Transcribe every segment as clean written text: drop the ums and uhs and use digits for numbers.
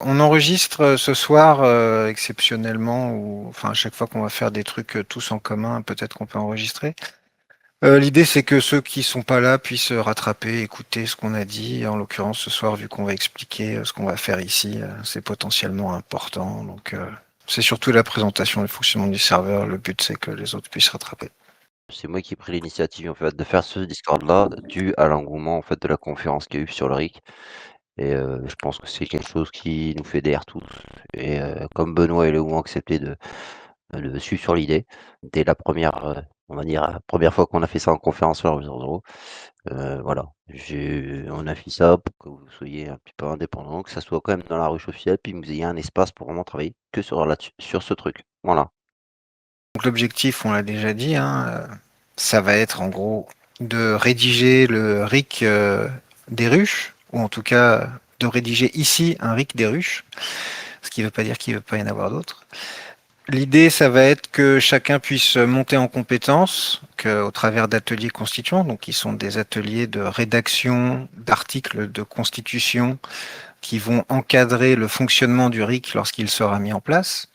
On enregistre ce soir exceptionnellement, ou enfin à chaque fois qu'on va faire des trucs tous en commun, peut-être qu'on peut enregistrer. L'idée c'est que ceux qui sont pas là puissent rattraper, écouter ce qu'on a dit. En l'occurrence ce soir, vu qu'on va expliquer ce qu'on va faire ici, c'est potentiellement important. Donc c'est surtout la présentation et le fonctionnement du serveur. Le but c'est que les autres puissent rattraper. C'est moi qui ai pris l'initiative, en fait, de faire ce Discord-là, dû à l'engouement, en fait, de la conférence qu'il y a eu sur le RIC et je pense que c'est quelque chose qui nous fédère tous et comme Benoît et Léo ont accepté de suivre sur l'idée, dès la première, on va dire, première fois qu'on a fait ça en conférence sur Zero, voilà. On a fait ça pour que vous soyez un petit peu indépendants, que ça soit quand même dans la ruche officielle, puis que vous ayez un espace pour vraiment travailler que sur là-dessus sur ce truc. Voilà. Donc l'objectif, on l'a déjà dit, hein, ça va être en gros de rédiger le RIC des ruches, ou en tout cas de rédiger ici un RIC des ruches, ce qui ne veut pas dire qu'il ne veut pas y en avoir d'autres. L'idée, ça va être que chacun puisse monter en compétences au travers d'ateliers constituants, donc qui sont des ateliers de rédaction d'articles de constitution qui vont encadrer le fonctionnement du RIC lorsqu'il sera mis en place.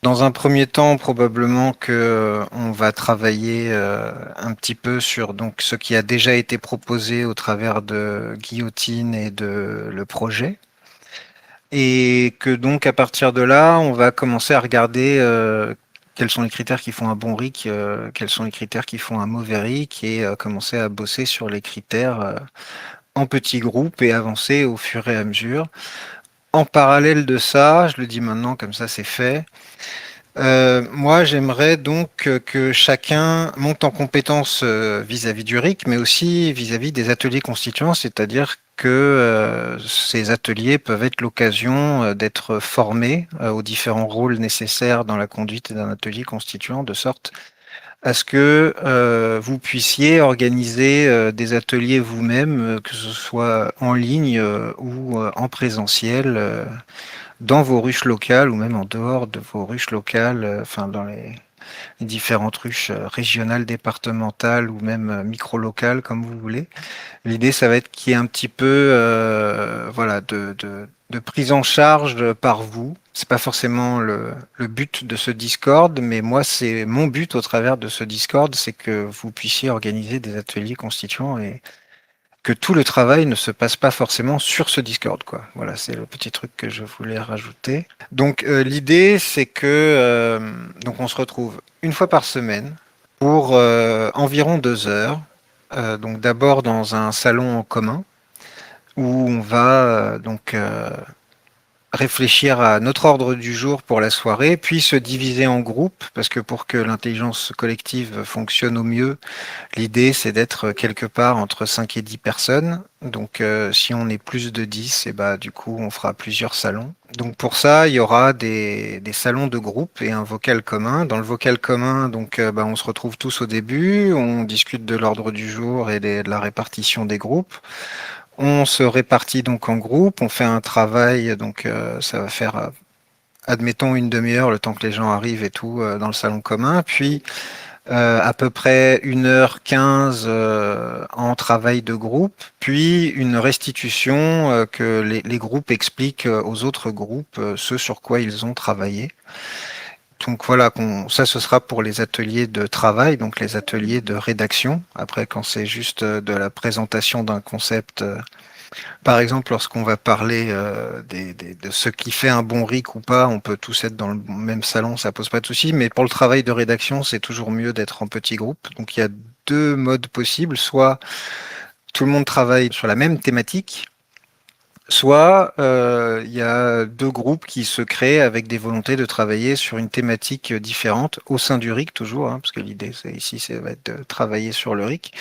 Dans un premier temps, probablement que on va travailler un petit peu sur donc ce qui a déjà été proposé au travers de Guillotine et de le projet, et que donc à partir de là, on va commencer à regarder quels sont les critères qui font un bon RIC, quels sont les critères qui font un mauvais RIC, et commencer à bosser sur les critères en petits groupes et avancer au fur et à mesure. En parallèle de ça, je le dis maintenant comme ça c'est fait. Moi, j'aimerais donc que chacun monte en compétence vis-à-vis du RIC, mais aussi vis-à-vis des ateliers constituants, c'est-à-dire que ces ateliers peuvent être l'occasion d'être formés aux différents rôles nécessaires dans la conduite d'un atelier constituant, de sorte à ce que vous puissiez organiser des ateliers vous-même, que ce soit en ligne ou en présentiel. Dans vos ruches locales ou même en dehors de vos ruches locales, enfin dans les différentes ruches régionales, départementales ou même micro-locales, comme vous voulez. L'idée, ça va être qu'il y ait un petit peu voilà, de prise en charge par vous. C'est pas forcément le but de ce Discord, mais moi, c'est mon but au travers de ce Discord, c'est que vous puissiez organiser des ateliers constituants et que tout le travail ne se passe pas forcément sur ce Discord, quoi. Voilà, c'est le petit truc que je voulais rajouter. Donc l'idée, c'est que donc on se retrouve une fois par semaine pour environ 2 heures. Donc d'abord dans un salon en commun où on va réfléchir à notre ordre du jour pour la soirée, puis se diviser en groupes, parce que pour que l'intelligence collective fonctionne au mieux, l'idée, c'est d'être quelque part entre 5 et 10 personnes. Donc, si on est plus de 10, et bah, du coup, on fera plusieurs salons. Donc, pour ça, il y aura des salons de groupe et un vocal commun. Dans le vocal commun, donc, bah, on se retrouve tous au début, on discute de l'ordre du jour et de la répartition des groupes. On se répartit donc en groupe, on fait un travail, donc ça va faire, admettons, une demi-heure, le temps que les gens arrivent et tout, dans le salon commun. Puis, à peu près 1h15 en travail de groupe, puis une restitution que les groupes expliquent aux autres groupes ce sur quoi ils ont travaillé. Donc voilà, ça ce sera pour les ateliers de travail, donc les ateliers de rédaction. Après, quand c'est juste de la présentation d'un concept, par exemple, lorsqu'on va parler de ce qui fait un bon RIC ou pas, on peut tous être dans le même salon, ça pose pas de souci. Mais pour le travail de rédaction, c'est toujours mieux d'être en petit groupe. Donc il y a deux modes possibles. Soit tout le monde travaille sur la même thématique, soit il y a deux groupes qui se créent avec des volontés de travailler sur une thématique différente au sein du RIC toujours, hein, parce que l'idée c'est ici, ça va être de travailler sur le RIC.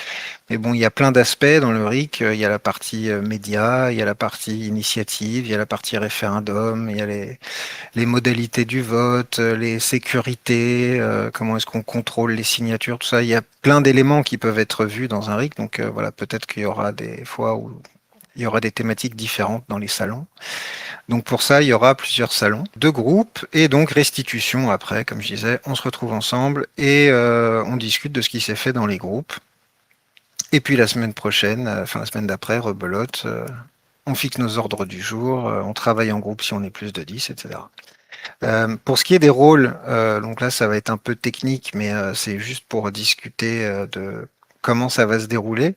Mais bon, il y a plein d'aspects dans le RIC. Il y a la partie média, il y a la partie initiative, il y a la partie référendum, il y a les modalités du vote, les sécurités, comment est-ce qu'on contrôle les signatures, tout ça. Il y a plein d'éléments qui peuvent être vus dans un RIC. Donc voilà, peut-être qu'il y aura des fois où il y aura des thématiques différentes dans les salons. Donc pour ça, il y aura plusieurs salons, deux groupes, et donc restitution après, comme je disais, on se retrouve ensemble et on discute de ce qui s'est fait dans les groupes. Et puis la semaine prochaine, enfin la semaine d'après, rebelote, on fixe nos ordres du jour, on travaille en groupe si on est plus de 10, etc. Pour ce qui est des rôles, donc là ça va être un peu technique, mais c'est juste pour discuter de comment ça va se dérouler.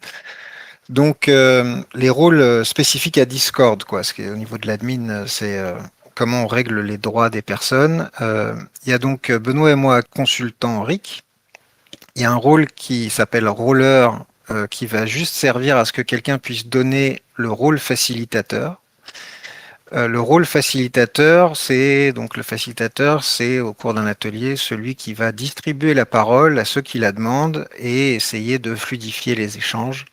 Donc les rôles spécifiques à Discord, quoi, ce qui est au niveau de l'admin, c'est comment on règle les droits des personnes. Il y a donc Benoît et moi consultant RIC. Il y a un rôle qui s'appelle roller, qui va juste servir à ce que quelqu'un puisse donner le rôle facilitateur. Le rôle facilitateur, c'est donc le facilitateur, c'est au cours d'un atelier celui qui va distribuer la parole à ceux qui la demandent et essayer de fluidifier les échanges.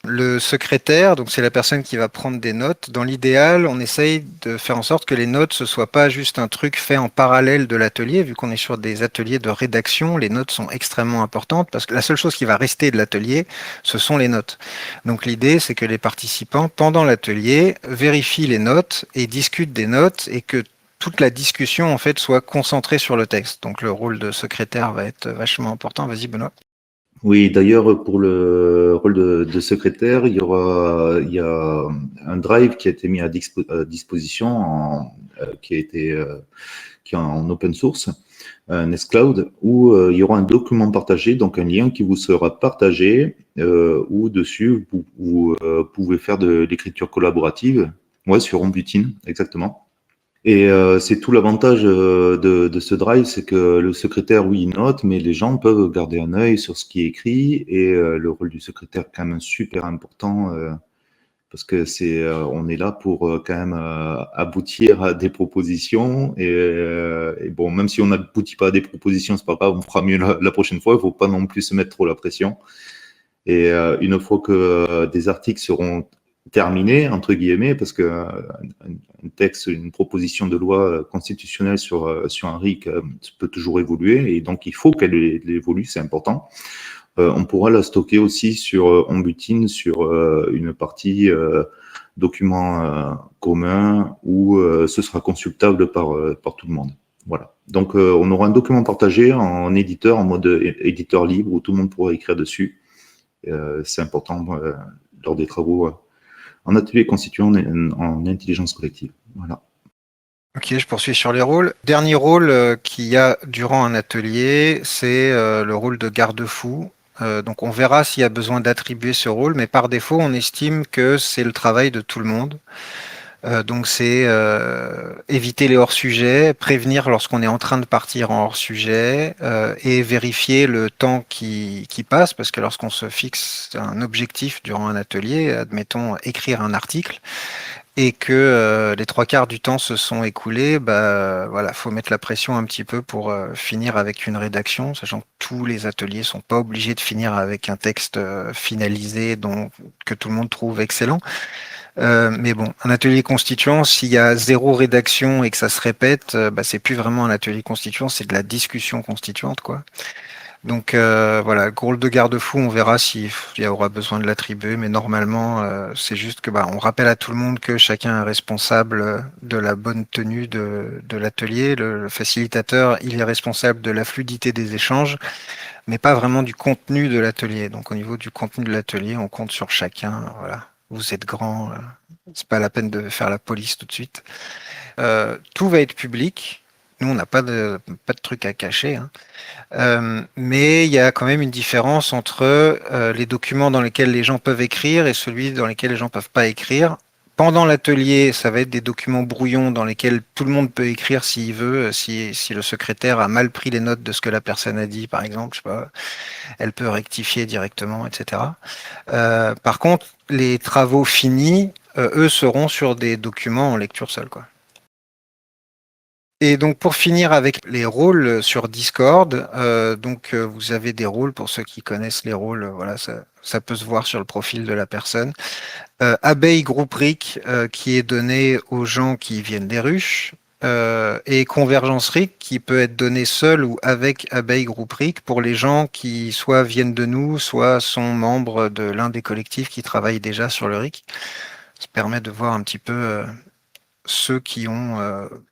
Le secrétaire, donc c'est la personne qui va prendre des notes. Dans l'idéal, on essaye de faire en sorte que les notes ce soit pas juste un truc fait en parallèle de l'atelier. Vu qu'on est sur des ateliers de rédaction, les notes sont extrêmement importantes parce que la seule chose qui va rester de l'atelier, ce sont les notes. Donc l'idée, c'est que les participants, pendant l'atelier, vérifient les notes et discutent des notes et que toute la discussion en fait soit concentrée sur le texte. Donc le rôle de secrétaire va être vachement important. Vas-y Benoît. Oui, d'ailleurs, pour le rôle de secrétaire, il y a un drive qui a été mis à disposition, qui est en open source, Nextcloud, où il y aura un document partagé, donc un lien qui vous sera partagé, où dessus vous pouvez faire de l'écriture collaborative, ouais, sur Ombutine, exactement. Et c'est tout l'avantage de ce drive, c'est que le secrétaire, oui, il note, mais les gens peuvent garder un œil sur ce qui est écrit. Et le rôle du secrétaire est quand même super important parce que on est là pour quand même aboutir à des propositions. Et bon, même si on n'aboutit pas à des propositions, c'est pas grave, on fera mieux la prochaine fois. Il faut pas non plus se mettre trop la pression. Et une fois que des articles seront terminés, entre guillemets, parce que un texte, une proposition de loi constitutionnelle sur un RIC peut toujours évoluer, et donc il faut qu'elle évolue, c'est important. On pourra la stocker aussi sur Ombutine, sur une partie document commun, où ce sera consultable par tout le monde. Voilà. Donc on aura un document partagé en éditeur, en mode éditeur libre, où tout le monde pourra écrire dessus. C'est important lors des travaux en atelier constituant en intelligence collective. Voilà. Ok, je poursuis sur les rôles. Dernier rôle qu'il y a durant un atelier, c'est le rôle de garde-fou. Donc on verra s'il y a besoin d'attribuer ce rôle, mais par défaut, on estime que c'est le travail de tout le monde. Donc c'est éviter les hors-sujets, prévenir lorsqu'on est en train de partir en hors-sujet et vérifier le temps qui passe, parce que lorsqu'on se fixe un objectif durant un atelier, admettons écrire un article, et que les trois quarts du temps se sont écoulés, bah voilà, faut mettre la pression un petit peu pour finir avec une rédaction, sachant que tous les ateliers sont pas obligés de finir avec un texte finalisé que tout le monde trouve excellent. Mais bon, un atelier constituant, s'il y a zéro rédaction et que ça se répète, bah, c'est plus vraiment un atelier constituant, c'est de la discussion constituante, quoi. Donc voilà, rôle de garde-fou, on verra s'il y aura besoin de l'attribuer, mais normalement, c'est juste que bah, on rappelle à tout le monde que chacun est responsable de la bonne tenue de l'atelier. Le facilitateur, il est responsable de la fluidité des échanges, mais pas vraiment du contenu de l'atelier. Donc au niveau du contenu de l'atelier, on compte sur chacun. Voilà, vous êtes grand, c'est pas la peine de faire la police tout de suite. Tout va être public. Nous, on n'a pas de truc à cacher, hein. Mais il y a quand même une différence entre les documents dans lesquels les gens peuvent écrire et celui dans lesquels les gens peuvent pas écrire. Pendant l'atelier, ça va être des documents brouillons dans lesquels tout le monde peut écrire s'il veut. Si le secrétaire a mal pris les notes de ce que la personne a dit, par exemple, je sais pas, elle peut rectifier directement, etc. Par contre, les travaux finis, eux, seront sur des documents en lecture seule, quoi. Et donc pour finir avec les rôles sur Discord, vous avez des rôles pour ceux qui connaissent les rôles, voilà, ça peut se voir sur le profil de la personne. Abeille groupe RIC qui est donné aux gens qui viennent des ruches. Et Convergence RIC qui peut être donné seul ou avec Abeille groupe RIC pour les gens qui soit viennent de nous, soit sont membres de l'un des collectifs qui travaillent déjà sur le RIC. Ça permet de voir un petit peu ceux qui ont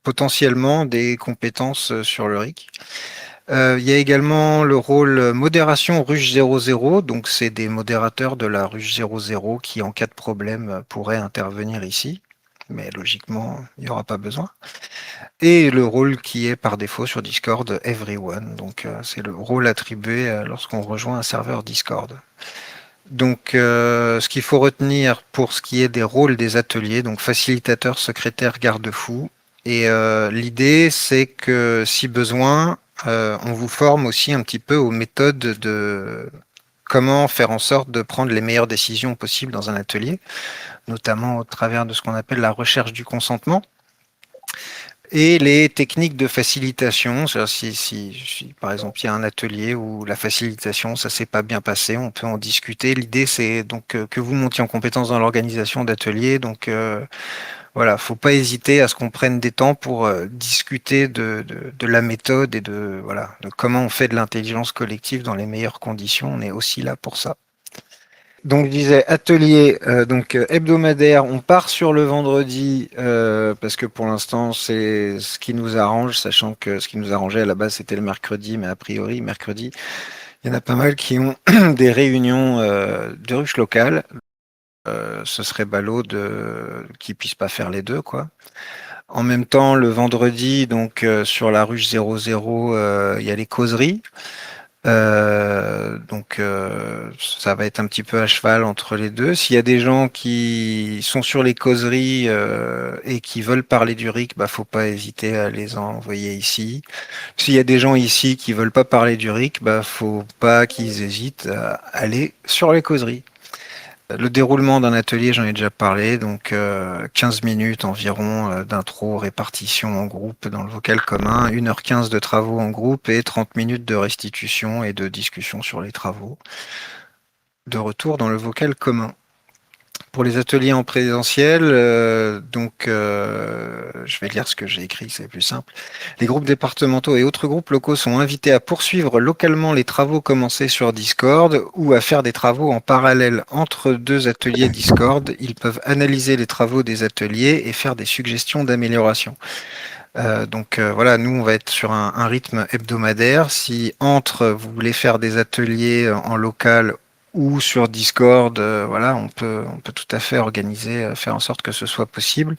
potentiellement des compétences sur le RIC. Il y a également le rôle modération ruche 00, donc c'est des modérateurs de la ruche 00 qui, en cas de problème, pourraient intervenir ici, mais logiquement, il n'y aura pas besoin. Et le rôle qui est par défaut sur Discord, Everyone, donc c'est le rôle attribué lorsqu'on rejoint un serveur Discord. Donc, ce qu'il faut retenir pour ce qui est des rôles des ateliers, donc facilitateur, secrétaire, garde-fou. Et l'idée, c'est que si besoin, on vous forme aussi un petit peu aux méthodes de comment faire en sorte de prendre les meilleures décisions possibles dans un atelier, notamment au travers de ce qu'on appelle la recherche du consentement. Et les techniques de facilitation, si par exemple il y a un atelier où la facilitation ça s'est pas bien passé, on peut en discuter. L'idée c'est donc que vous montiez en compétence dans l'organisation d'ateliers. Donc voilà, faut pas hésiter à ce qu'on prenne des temps pour discuter de la méthode et de voilà de comment on fait de l'intelligence collective dans les meilleures conditions. On est aussi là pour ça. Donc je disais atelier hebdomadaire, on part sur le vendredi parce que pour l'instant c'est ce qui nous arrange, sachant que ce qui nous arrangeait à la base c'était le mercredi, mais a priori mercredi il y en a pas mal qui ont des réunions de ruches locales. Ce serait ballot qu'ils puissent pas faire les deux quoi. En même temps le vendredi donc sur la ruche 00 il y a les causeries. Ça va être un petit peu à cheval entre les deux. S'il y a des gens qui sont sur les causeries et qui veulent parler du RIC, bah faut pas hésiter à les envoyer ici. S'il y a des gens ici qui veulent pas parler du RIC, bah faut pas qu'ils hésitent à aller sur les causeries. Le déroulement d'un atelier, j'en ai déjà parlé, donc 15 minutes environ d'intro, répartition en groupe dans le vocal commun, 1h15 de travaux en groupe et 30 minutes de restitution et de discussion sur les travaux. De retour dans le vocal commun. Pour les ateliers en présentiel, je vais lire ce que j'ai écrit, c'est plus simple. Les groupes départementaux et autres groupes locaux sont invités à poursuivre localement les travaux commencés sur Discord ou à faire des travaux en parallèle entre deux ateliers Discord. Ils peuvent analyser les travaux des ateliers et faire des suggestions d'amélioration. Voilà, nous on va être sur un rythme hebdomadaire. Si entre vous voulez faire des ateliers en local ou sur Discord, voilà, on peut tout à fait organiser, faire en sorte que ce soit possible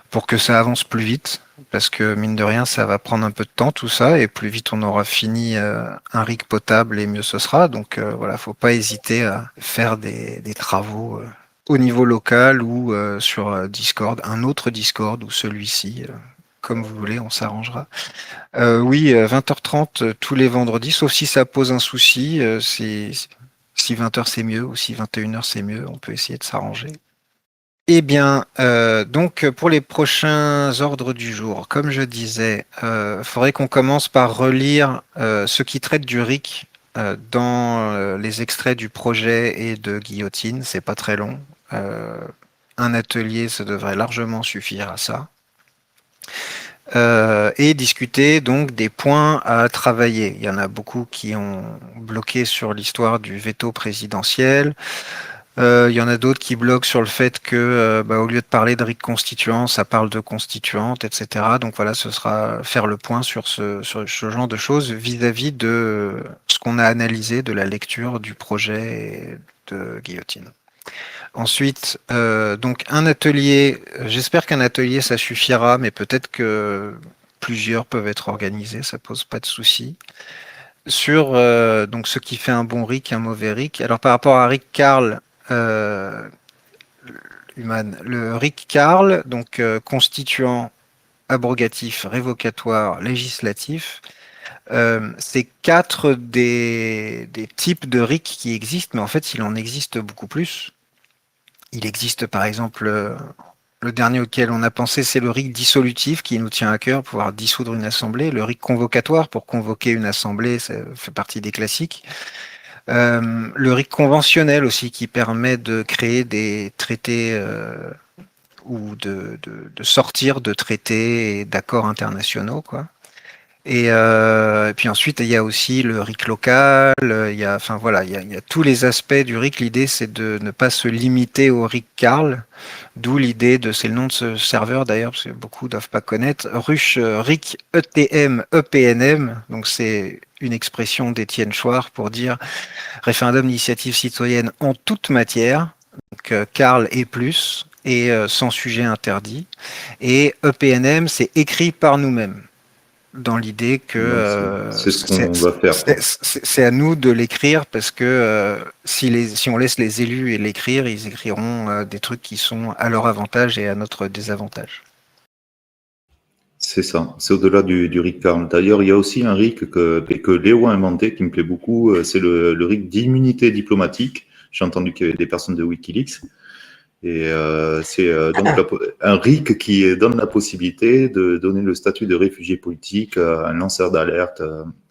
pour que ça avance plus vite, parce que mine de rien, ça va prendre un peu de temps tout ça, et plus vite on aura fini un RIC potable, et mieux ce sera. Donc voilà, faut pas hésiter à faire des travaux au niveau local ou sur Discord, un autre Discord ou celui-ci. Comme vous voulez, on s'arrangera. Oui, 20h30 tous les vendredis, sauf si ça pose un souci. Si 20h c'est mieux ou si 21h c'est mieux, on peut essayer de s'arranger. Eh bien, donc pour les prochains ordres du jour, comme je disais, faudrait qu'on commence par relire ce qui traite du RIC dans les extraits du projet et de Guillotine. C'est pas très long. Un atelier, ça devrait largement suffire à ça. Et discuter donc des points à travailler. Il y en a beaucoup qui ont bloqué sur l'histoire du veto présidentiel. Il y en a d'autres qui bloquent sur le fait que, au lieu de parler de RIC constituant, ça parle de constituante, etc. Donc voilà, ce sera faire le point sur ce genre de choses vis-à-vis de ce qu'on a analysé de la lecture du projet de Guillotine. Ensuite, donc un atelier, j'espère qu'un atelier ça suffira, mais peut-être que plusieurs peuvent être organisés, ça pose pas de souci. Sur donc ce qui fait un bon RIC, un mauvais RIC. Alors par rapport à RIC Carl, Human, le RIC Carl, donc constituant, abrogatif, révocatoire, législatif, c'est 4 des types de RIC qui existent, mais en fait il en existe beaucoup plus. Il existe par exemple, le dernier auquel on a pensé, c'est le RIC dissolutif qui nous tient à cœur, pouvoir dissoudre une assemblée. Le RIC convocatoire pour convoquer une assemblée, ça fait partie des classiques. Le RIC conventionnel aussi qui permet de créer des traités ou de sortir de traités et d'accords internationaux, quoi. Et puis ensuite, il y a aussi le RIC local, il y a tous les aspects du RIC. L'idée, c'est de ne pas se limiter au RIC Carl, D'où l'idée de, c'est le nom de ce serveur d'ailleurs, parce que beaucoup ne doivent pas connaître, Rush RIC ETM EPNM. Donc c'est une expression d'Étienne Chouard pour dire référendum d'initiative citoyenne en toute matière. Donc Karl et plus, et sans sujet interdit. Et EPNM, c'est écrit par nous-mêmes, dans l'idée que C'est ce qu'on va faire. c'est à nous de l'écrire, parce que si on laisse les élus l'écrire, ils écriront des trucs qui sont à leur avantage et à notre désavantage. C'est ça, c'est au-delà du RIC Karl. D'ailleurs, il y a aussi un RIC que Léo a inventé qui me plaît beaucoup, c'est le RIC d'immunité diplomatique. J'ai entendu qu'il y avait des personnes de Wikileaks. Et c'est donc un RIC qui donne la possibilité de donner le statut de réfugié politique à un lanceur d'alerte,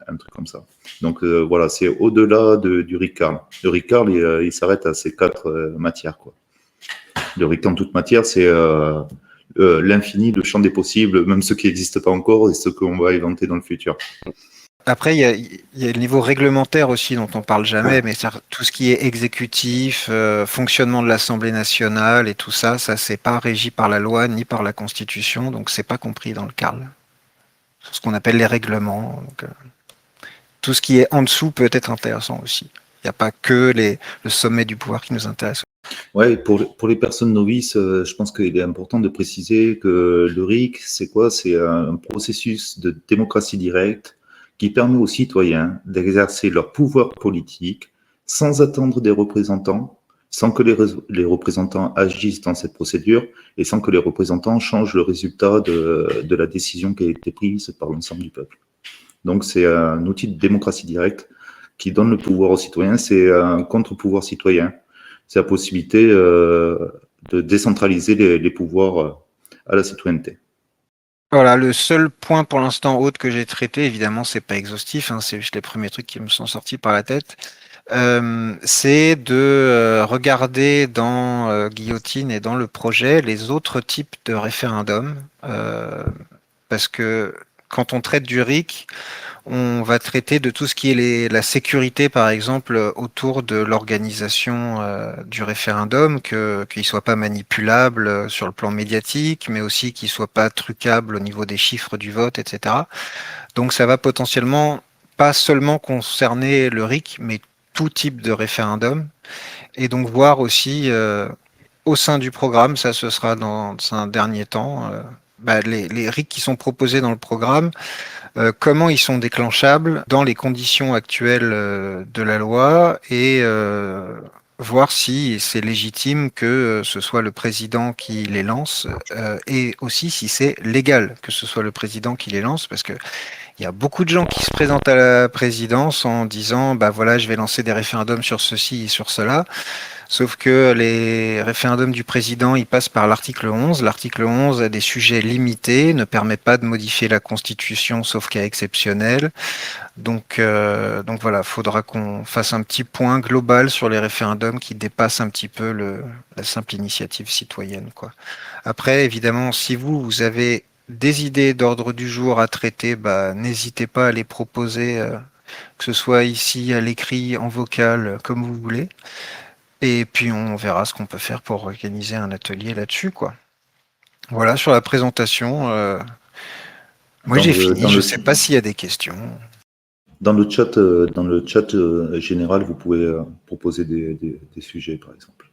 un truc comme ça. Donc voilà, c'est au-delà du RIC Karl. Le RIC Karl, il s'arrête à ces 4 matières, quoi. Le RIC en toute matière, c'est l'infini, le champ des possibles, même ceux qui n'existent pas encore et ceux qu'on va inventer dans le futur. Après, il y a le niveau réglementaire aussi dont on parle jamais, mais tout ce qui est exécutif, fonctionnement de l'Assemblée nationale et tout ça, c'est pas régi par la loi ni par la Constitution, donc c'est pas compris dans le CARL. C'est ce qu'on appelle les règlements. Donc, tout ce qui est en dessous peut être intéressant aussi. Il n'y a pas que le sommet du pouvoir qui nous intéresse. Ouais, pour les personnes novices, je pense qu'il est important de préciser que le RIC, c'est quoi? C'est un processus de démocratie directe qui permet aux citoyens d'exercer leur pouvoir politique sans attendre des représentants, sans que les représentants agissent dans cette procédure et sans que les représentants changent le résultat de la décision qui a été prise par l'ensemble du peuple. Donc, c'est un outil de démocratie directe qui donne le pouvoir aux citoyens. C'est un contre-pouvoir citoyen. C'est la possibilité de décentraliser les pouvoirs à la citoyenneté. Voilà, le seul point pour l'instant autre que j'ai traité, évidemment, c'est pas exhaustif, hein, c'est juste les premiers trucs qui me sont sortis par la tête. C'est de regarder dans Guillotine et dans le projet les autres types de référendums, parce que quand on traite du RIC, on va traiter de tout ce qui est la sécurité, par exemple, autour de l'organisation du référendum, qu'il ne soit pas manipulable sur le plan médiatique, mais aussi qu'il ne soit pas trucable au niveau des chiffres du vote, etc. Donc ça va potentiellement pas seulement concerner le RIC, mais tout type de référendum. Et donc voir aussi au sein du programme, ça ce sera dans un dernier temps, les RIC qui sont proposés dans le programme, comment ils sont déclenchables dans les conditions actuelles de la loi, et voir si c'est légitime que ce soit le président qui les lance, et aussi si c'est légal que ce soit le président qui les lance, parce que il y a beaucoup de gens qui se présentent à la présidence en disant bah voilà, je vais lancer des référendums sur ceci et sur cela. Sauf que les référendums du président, ils passent par l'article 11. L'article 11 a des sujets limités, ne permet pas de modifier la Constitution, sauf cas exceptionnel. Donc voilà, faudra qu'on fasse un petit point global sur les référendums qui dépassent un petit peu la simple initiative citoyenne, quoi. Après, évidemment, si vous avez des idées d'ordre du jour à traiter, bah, n'hésitez pas à les proposer, que ce soit ici, à l'écrit, en vocal, comme vous voulez. Et puis on verra ce qu'on peut faire pour organiser un atelier là-dessus, quoi. Voilà, sur la présentation. Moi j'ai fini, je ne sais pas s'il y a des questions. Dans le chat général, vous pouvez proposer des sujets, par exemple.